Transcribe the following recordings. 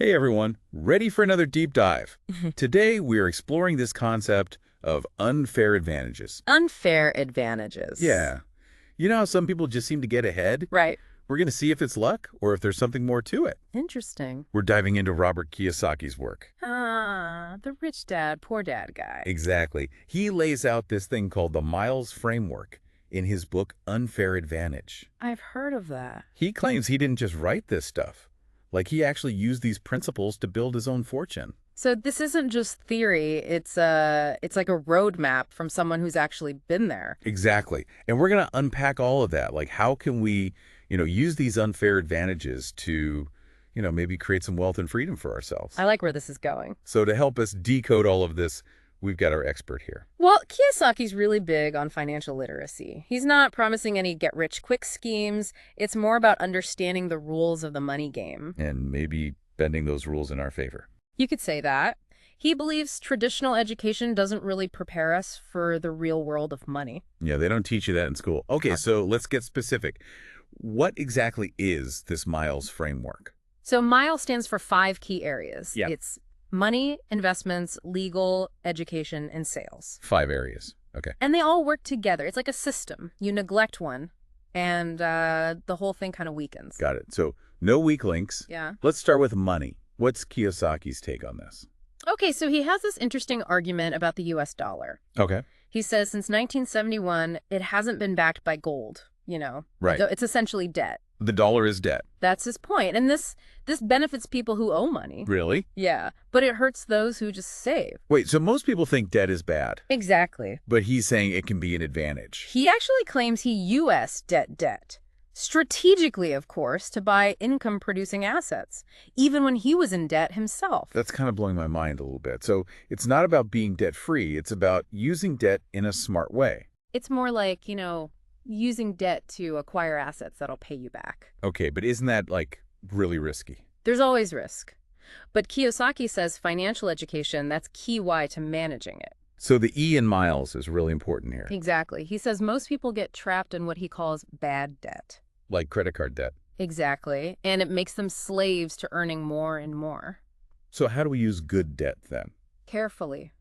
Hey everyone, ready for another deep dive? Today we're exploring this concept of unfair advantages. Unfair advantages. Yeah, you know how some people just seem to get ahead? Right. We're going to see if it's luck or if there's something more to it. Interesting. We're diving into Robert Kiyosaki's work. Ah, the rich dad, poor dad guy. Exactly. He lays out this thing called the Miles Framework in his book Unfair Advantage. I've heard of that. He claims he didn't just write this stuff. Like he actually used these principles to build his own fortune. So this isn't just theory, it's like a roadmap from someone who's actually been there. Exactly. And we're going to unpack all of that. Like, how can we, use these unfair advantages to, maybe create some wealth and freedom for ourselves? I like where this is going. So to help us decode all of this, we've got our expert here. Well, Kiyosaki's really big on financial literacy. He's not promising any get-rich-quick schemes. It's more about understanding the rules of the money game. And maybe bending those rules in our favor. You could say that. He believes traditional education doesn't really prepare us for the real world of money. Yeah, they don't teach you that in school. Okay, so let's get specific. What exactly is this Miles framework? So MILE stands for 5 key areas. Yeah. It's money, investments, legal, education, and sales. 5 areas. Okay. And they all work together. It's like a system. You neglect one, and the whole thing kind of weakens. Got it. So no weak links. Yeah. Let's start with money. What's Kiyosaki's take on this? Okay, so he has this interesting argument about the U.S. dollar. Okay. He says since 1971, it hasn't been backed by gold, Right. It's essentially debt. The dollar is debt. That's his point. And this benefits people who owe money. Really? Yeah, but it hurts those who just save. Wait, so most people think debt is bad, Exactly. but he's saying it can be an advantage. He actually claims he U.S. debt. Strategically, of course, to buy income-producing assets, even when he was in debt himself. That's kind of blowing my mind a little bit. So it's not about being debt-free. It's about using debt in a smart way. It's more like, using debt to acquire assets that'll pay you back. Okay, but isn't that, really risky? There's always risk. But Kiyosaki says financial education, that's key why to managing it. So the E in Miles is really important here, Exactly. He says most people get trapped in what he calls bad debt. like credit card debt. Exactly. And it makes them slaves to earning more and more. So how do we use good debt then? Carefully.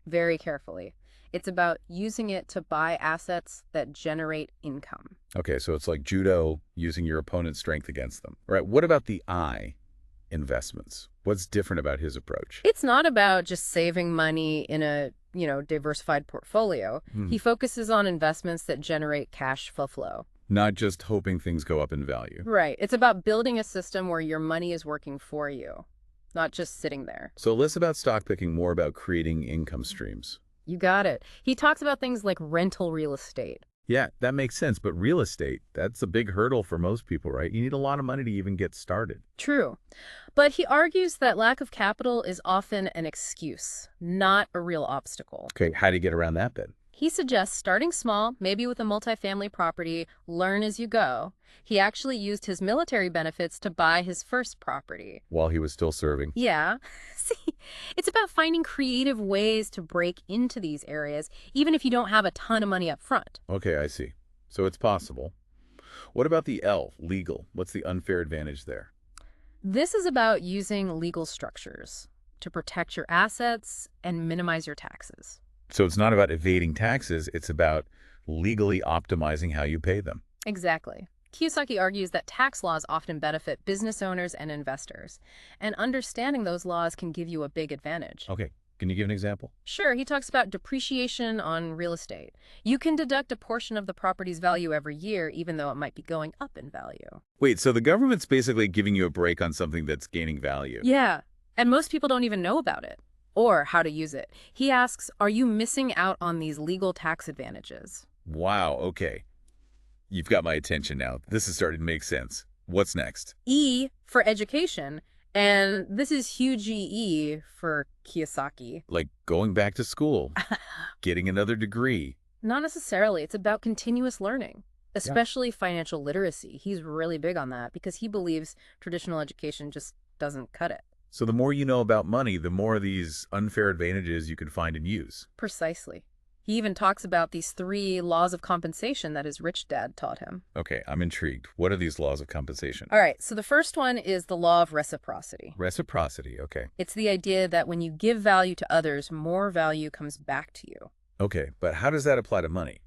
Very carefully. It's about using it to buy assets that generate income. Okay, so it's like judo, using your opponent's strength against them. All right, what about the I, investments? What's different about his approach? It's not about just saving money in a, diversified portfolio. He focuses on investments that generate cash flow. Not just hoping things go up in value. Right. It's about building a system where your money is working for you, not just sitting there. So less about stock picking, more about creating income streams. You got it. He talks about things like rental real estate. Yeah, that makes sense. But real estate, that's a big hurdle for most people, right? You need a lot of money to even get started. True. But he argues that lack of capital is often an excuse, not a real obstacle. Okay, how do you get around that then? He suggests starting small, maybe with a multifamily property, learn as you go. He actually used his military benefits to buy his first property. While he was still serving. Yeah. See, it's about finding creative ways to break into these areas, even if you don't have a ton of money up front. Okay, I see. So it's possible. What about the L, legal? What's the unfair advantage there? This is about using legal structures to protect your assets and minimize your taxes. So it's not about evading taxes, it's about legally optimizing how you pay them. Exactly. Kiyosaki argues that tax laws often benefit business owners and investors, and understanding those laws can give you a big advantage. Okay, can you give an example? Sure, he talks about depreciation on real estate. You can deduct a portion of the property's value every year, even though it might be going up in value. Wait, so the government's basically giving you a break on something that's gaining value. Yeah, and most people don't even know about it or how to use it. He asks, are you missing out on these legal tax advantages? Wow, okay. You've got my attention now. This is starting to make sense. What's next? E for education, and this is huge E for Kiyosaki. Like going back to school, getting another degree. Not necessarily. It's about continuous learning, especially financial literacy. He's really big on that because he believes traditional education just doesn't cut it. So the more you know about money, the more of these unfair advantages you can find and use. Precisely. He even talks about these 3 laws of compensation that his rich dad taught him. Okay, I'm intrigued. What are these laws of compensation? All right, so the first one is the law of reciprocity. Reciprocity, okay. It's the idea that when you give value to others, more value comes back to you. Okay, but how does that apply to money?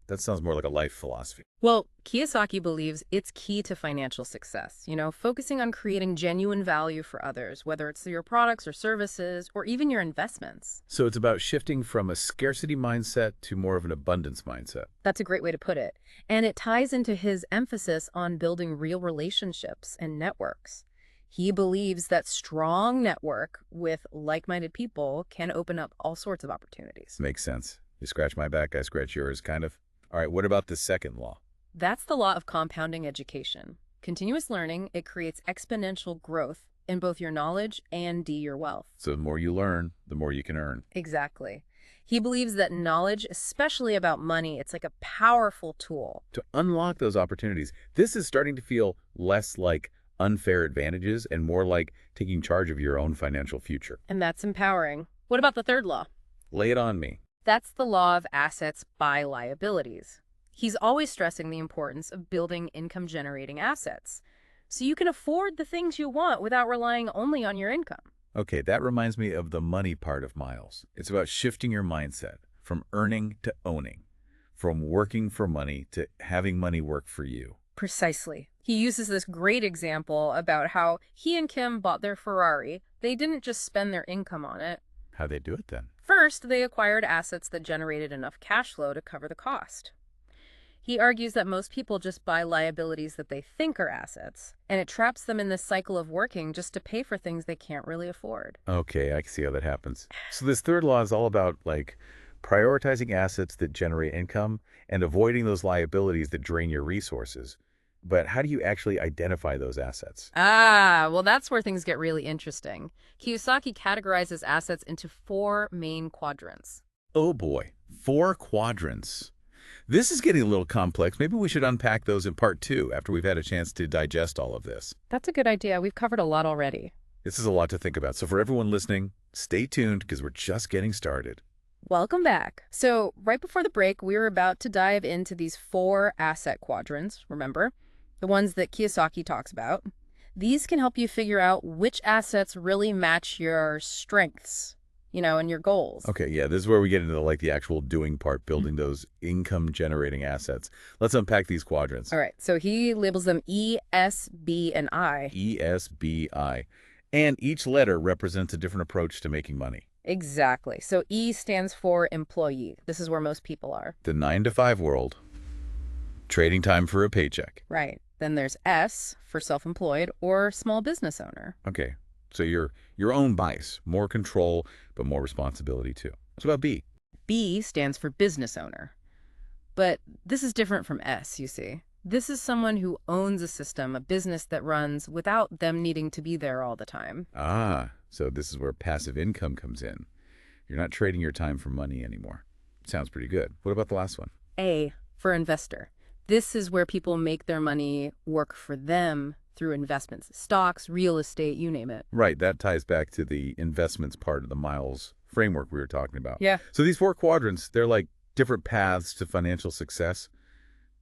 That sounds more like a life philosophy. Well, Kiyosaki believes it's key to financial success, focusing on creating genuine value for others, whether it's through your products or services or even your investments. So it's about shifting from a scarcity mindset to more of an abundance mindset. That's a great way to put it. And it ties into his emphasis on building real relationships and networks. He believes that strong network with like-minded people can open up all sorts of opportunities. Makes sense. You scratch my back, I scratch yours, kind of. All right, what about the second law? That's the law of compounding education. Continuous learning, it creates exponential growth in both your knowledge and your wealth. So the more you learn, the more you can earn. Exactly. He believes that knowledge, especially about money, it's like a powerful tool. To unlock those opportunities, this is starting to feel less like unfair advantages and more like taking charge of your own financial future. And that's empowering. What about the third law? Lay it on me. That's the law of assets by liabilities. He's always stressing the importance of building income-generating assets, so you can afford the things you want without relying only on your income. Okay, that reminds me of the money part of Miles. It's about shifting your mindset from earning to owning, from working for money to having money work for you. Precisely. He uses this great example about how he and Kim bought their Ferrari. They didn't just spend their income on it. How'd they do it then? First, they acquired assets that generated enough cash flow to cover the cost. He argues that most people just buy liabilities that they think are assets, and it traps them in this cycle of working just to pay for things they can't really afford. Okay, I can see how that happens. So this third law is all about prioritizing assets that generate income and avoiding those liabilities that drain your resources. But how do you actually identify those assets? Well, that's where things get really interesting. Kiyosaki categorizes assets into 4 main quadrants. Oh boy, 4 quadrants. This is getting a little complex. Maybe we should unpack those in part 2 after we've had a chance to digest all of this. That's a good idea. We've covered a lot already. This is a lot to think about. So for everyone listening, stay tuned because we're just getting started. Welcome back. So right before the break, we were about to dive into these 4 asset quadrants, remember? The ones that Kiyosaki talks about. These can help you figure out which assets really match your strengths, and your goals. Okay, yeah, this is where we get into the actual doing part, building those income-generating assets. Let's unpack these quadrants. All right, so he labels them E, S, B, and I. E, S, B, I. And each letter represents a different approach to making money. Exactly. So E stands for employee. This is where most people are. The 9-to-5 world. Trading time for a paycheck. Right. Then there's S for self-employed or small business owner. Okay, so your own bias, more control, but more responsibility too. What about B? B stands for business owner. But this is different from S, you see. This is someone who owns a system, a business that runs without them needing to be there all the time. Ah, so this is where passive income comes in. You're not trading your time for money anymore. Sounds pretty good. What about the last one? A for investor. This is where people make their money work for them through investments, stocks, real estate, you name it. Right, that ties back to the investments part of the Miles framework we were talking about. Yeah. So these 4 quadrants, they're like different paths to financial success.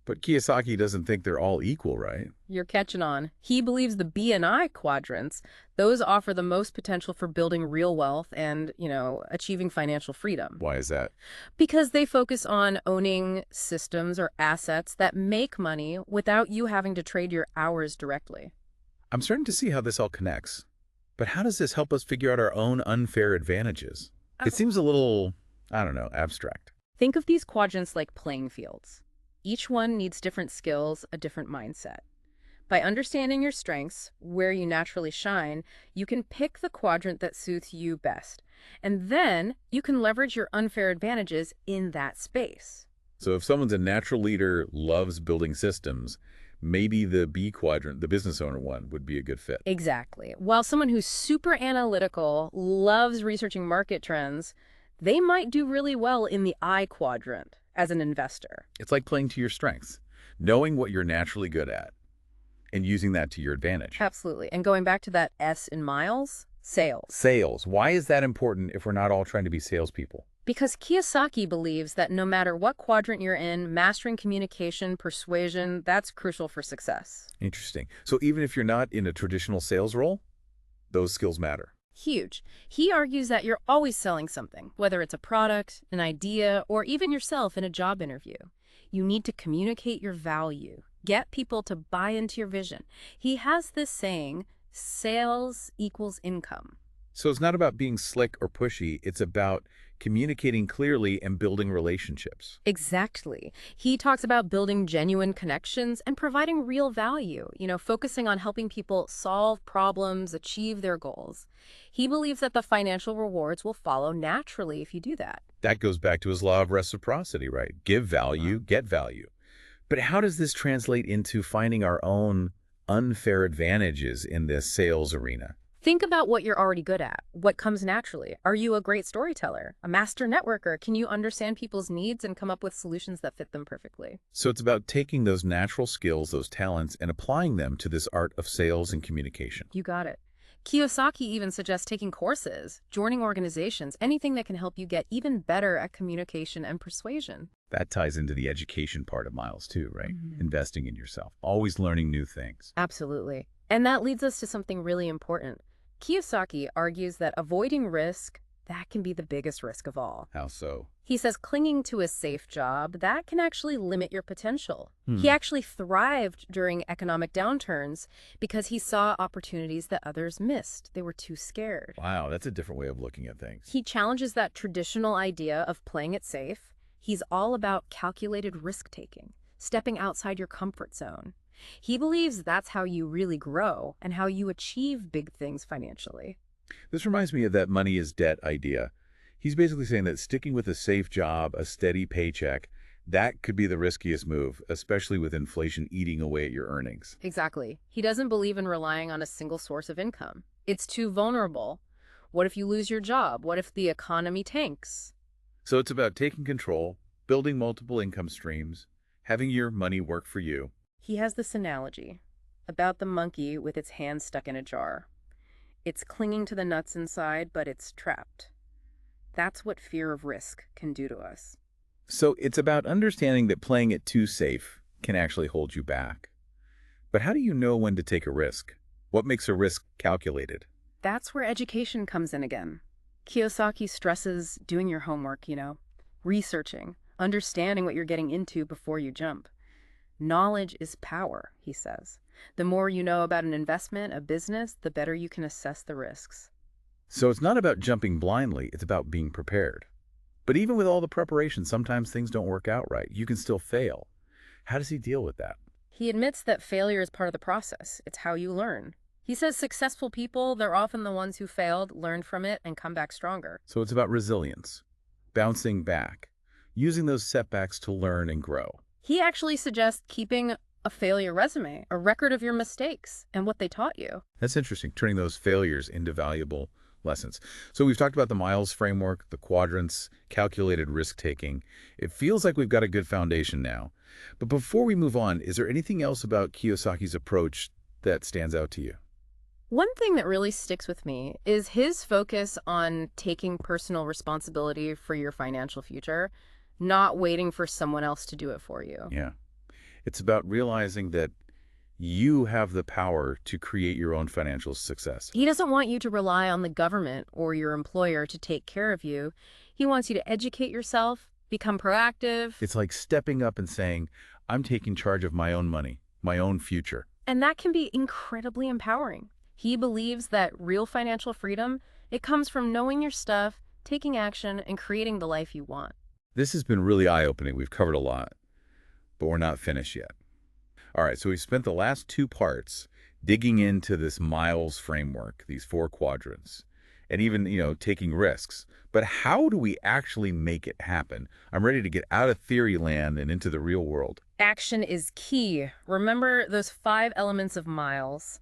But Kiyosaki doesn't think they're all equal, right? You're catching on. He believes the B and I quadrants, those offer the most potential for building real wealth and, achieving financial freedom. Why is that? Because they focus on owning systems or assets that make money without you having to trade your hours directly. I'm starting to see how this all connects. But how does this help us figure out our own unfair advantages? It seems a little, abstract. Think of these quadrants like playing fields. Each one needs different skills, a different mindset. By understanding your strengths, where you naturally shine, you can pick the quadrant that suits you best. And then you can leverage your unfair advantages in that space. So if someone's a natural leader, loves building systems, maybe the B quadrant, the business owner one, would be a good fit. Exactly. While someone who's super analytical, loves researching market trends, they might do really well in the I quadrant as an investor. It's like playing to your strengths, knowing what you're naturally good at and using that to your advantage. Absolutely. And going back to that S in Miles, sales. Sales. Why is that important if we're not all trying to be salespeople? Because Kiyosaki believes that no matter what quadrant you're in, mastering communication, persuasion, that's crucial for success. Interesting. So even if you're not in a traditional sales role, those skills matter. Huge. He argues that you're always selling something, whether it's a product, an idea, or even yourself in a job interview. You need to communicate your value, get people to buy into your vision. He has this saying, sales equals income. So it's not about being slick or pushy. It's about communicating clearly and building relationships. Exactly. He talks about building genuine connections and providing real value, focusing on helping people solve problems, achieve their goals. He believes that the financial rewards will follow naturally if you do that. That goes back to his law of reciprocity, right? Give value, get value. But how does this translate into finding our own unfair advantages in this sales arena? Think about what you're already good at, what comes naturally. Are you a great storyteller, a master networker? Can you understand people's needs and come up with solutions that fit them perfectly? So it's about taking those natural skills, those talents, and applying them to this art of sales and communication. You got it. Kiyosaki even suggests taking courses, joining organizations, anything that can help you get even better at communication and persuasion. That ties into the education part of Miles too, right? Investing in yourself, always learning new things. Absolutely. And that leads us to something really important. Kiyosaki argues that avoiding risk, that can be the biggest risk of all. How so? He says clinging to a safe job, that can actually limit your potential. He actually thrived during economic downturns because he saw opportunities that others missed. They were too scared. Wow, that's a different way of looking at things. He challenges that traditional idea of playing it safe. He's all about calculated risk-taking, stepping outside your comfort zone. He believes that's how you really grow and how you achieve big things financially. This reminds me of that money is debt idea. He's basically saying that sticking with a safe job, a steady paycheck, that could be the riskiest move, especially with inflation eating away at your earnings. Exactly. He doesn't believe in relying on a single source of income. It's too vulnerable. What if you lose your job? What if the economy tanks? So it's about taking control, building multiple income streams, having your money work for you. He has this analogy about the monkey with its hand stuck in a jar. It's clinging to the nuts inside, but it's trapped. That's what fear of risk can do to us. So it's about understanding that playing it too safe can actually hold you back. But how do you know when to take a risk? What makes a risk calculated? That's where education comes in again. Kiyosaki stresses doing your homework, researching, understanding what you're getting into before you jump. Knowledge is power, he says. The more you know about an investment, a business, the better you can assess the risks. So it's not about jumping blindly, it's about being prepared. But even with all the preparation, sometimes things don't work out right. You can still fail. How does he deal with that? He admits that failure is part of the process. It's how you learn. He says successful people, they're often the ones who failed, learned from it, and come back stronger. So it's about resilience, bouncing back, using those setbacks to learn and grow. He actually suggests keeping a failure resume, a record of your mistakes and what they taught you. That's interesting, turning those failures into valuable lessons. So we've talked about the Miles framework, the quadrants, calculated risk-taking. It feels like we've got a good foundation now. But before we move on, is there anything else about Kiyosaki's approach that stands out to you? One thing that really sticks with me is his focus on taking personal responsibility for your financial future, not waiting for someone else to do it for you. Yeah. It's about realizing that you have the power to create your own financial success. He doesn't want you to rely on the government or your employer to take care of you. He wants you to educate yourself, become proactive. It's like stepping up and saying, I'm taking charge of my own money, my own future. And that can be incredibly empowering. He believes that real financial freedom, it comes from knowing your stuff, taking action, and creating the life you want. This has been really eye-opening. We've covered a lot, but we're not finished yet. All right, so we've spent the last two parts digging into this Miles framework, these 4 quadrants, and even, taking risks. But how do we actually make it happen? I'm ready to get out of theory land and into the real world. Action is key. Remember those 5 elements of Miles: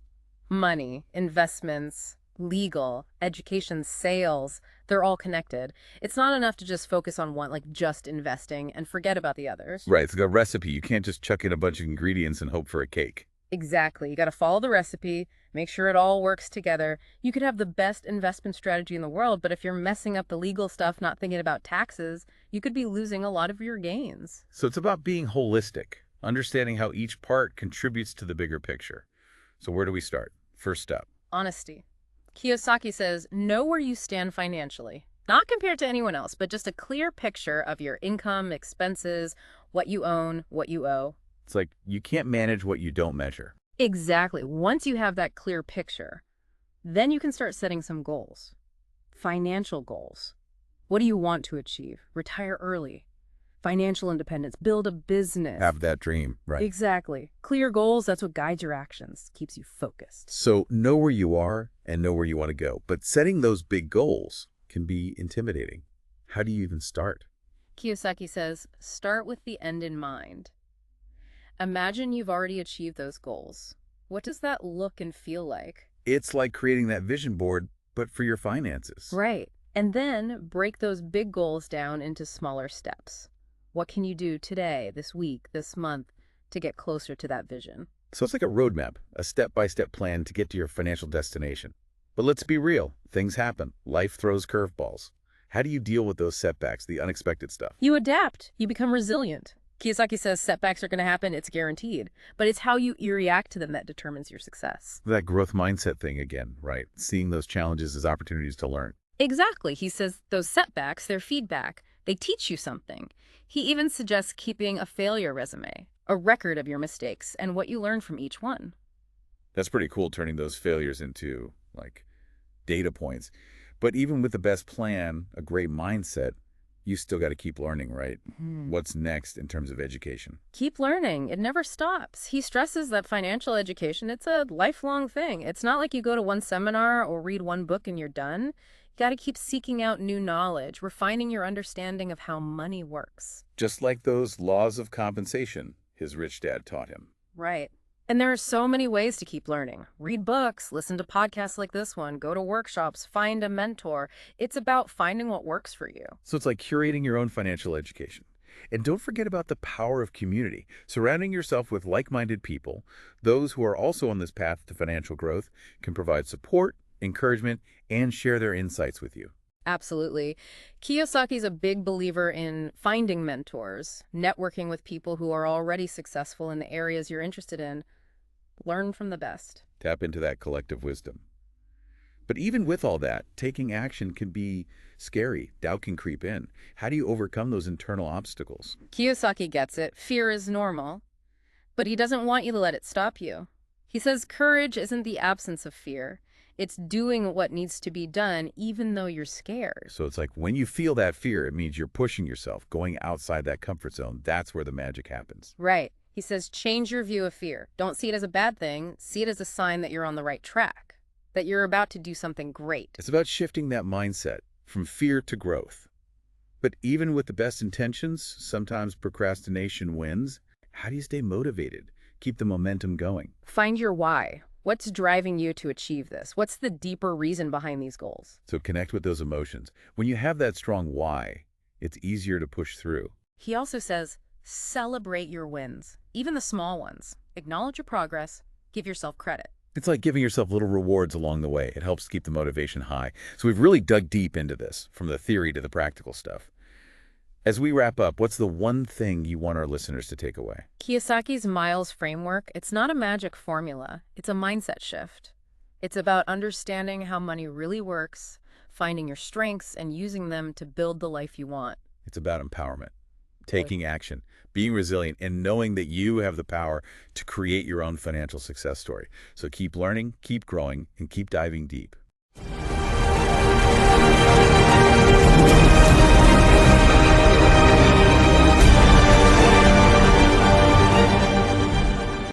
money, investments, legal, education, sales. They're all connected. It's not enough to just focus on one, like just investing, and forget about the others. Right, it's like a recipe. You can't just chuck in a bunch of ingredients and hope for a cake. Exactly. You got to follow the recipe, make sure it all works together. You could have the best investment strategy in the world, but if you're messing up the legal stuff, not thinking about taxes, you could be losing a lot of your gains. So it's about being holistic, understanding how each part contributes to the bigger picture. So where do we start? First step. Honesty. Kiyosaki says, know where you stand financially. Not compared to anyone else, but just a clear picture of your income, expenses, what you own, what you owe. It's like you can't manage what you don't measure. Exactly. Once you have that clear picture, then you can start setting some goals. Financial goals. What do you want to achieve? Retire early. Financial independence. Build a business. Have that dream, right? Exactly. Clear goals, that's what guides your actions, keeps you focused. So know where you are and know where you want to go. But setting those big goals can be intimidating. How do you even start? Kiyosaki says, start with the end in mind. Imagine you've already achieved those goals. What does that look and feel like? It's like creating that vision board, but for your finances. Right. And then break those big goals down into smaller steps. What can you do today, this week, this month to get closer to that vision? So it's like a roadmap, a step-by-step plan to get to your financial destination. But let's be real. Things happen. Life throws curveballs. How do you deal with those setbacks, the unexpected stuff? You adapt. You become resilient. Kiyosaki says setbacks are going to happen. It's guaranteed. But it's how you react to them that determines your success. That growth mindset thing again, right? Seeing those challenges as opportunities to learn. Exactly. He says those setbacks, they're feedback. They teach you something. He even suggests keeping a failure resume, a record of your mistakes and what you learned from each one. That's pretty cool, turning those failures into, like, data points. But even with the best plan, a great mindset, you still got to keep learning, right? What's next in terms of education? Keep learning. It never stops. He stresses that financial education, it's a lifelong thing. It's not like you go to one seminar or read one book and you're done. You got to keep seeking out new knowledge, refining your understanding of how money works. Just like those laws of compensation his rich dad taught him. Right. And there are so many ways to keep learning. Read books, listen to podcasts like this one, go to workshops, find a mentor. It's about finding what works for you. So it's like curating your own financial education. And don't forget about the power of community. Surrounding yourself with like-minded people, those who are also on this path to financial growth, can provide support, encouragement, and share their insights with you. Absolutely. Kiyosaki's a big believer in finding mentors, networking with people who are already successful in the areas you're interested in. Learn from the best. Tap into that collective wisdom. But even with all that, taking action can be scary. Doubt can creep in. How do you overcome those internal obstacles? Kiyosaki gets it. Fear is normal, but he doesn't want you to let it stop you. He says courage isn't the absence of fear. It's doing what needs to be done, even though you're scared. So it's like when you feel that fear, it means you're pushing yourself, going outside that comfort zone. That's where the magic happens. Right. He says change your view of fear. Don't see it as a bad thing. See it as a sign that you're on the right track, that you're about to do something great. It's about shifting that mindset from fear to growth. But even with the best intentions, sometimes procrastination wins. How do you stay motivated? Keep the momentum going. Find your why. What's driving you to achieve this? What's the deeper reason behind these goals? So connect with those emotions. When you have that strong why, it's easier to push through. He also says, celebrate your wins, even the small ones. Acknowledge your progress. Give yourself credit. It's like giving yourself little rewards along the way. It helps keep the motivation high. So we've really dug deep into this, from the theory to the practical stuff. As we wrap up, what's the one thing you want our listeners to take away? Kiyosaki's Miles framework, it's not a magic formula. It's a mindset shift. It's about understanding how money really works, finding your strengths, and using them to build the life you want. It's about empowerment, taking action, being resilient, and knowing that you have the power to create your own financial success story. So keep learning, keep growing, and keep diving deep.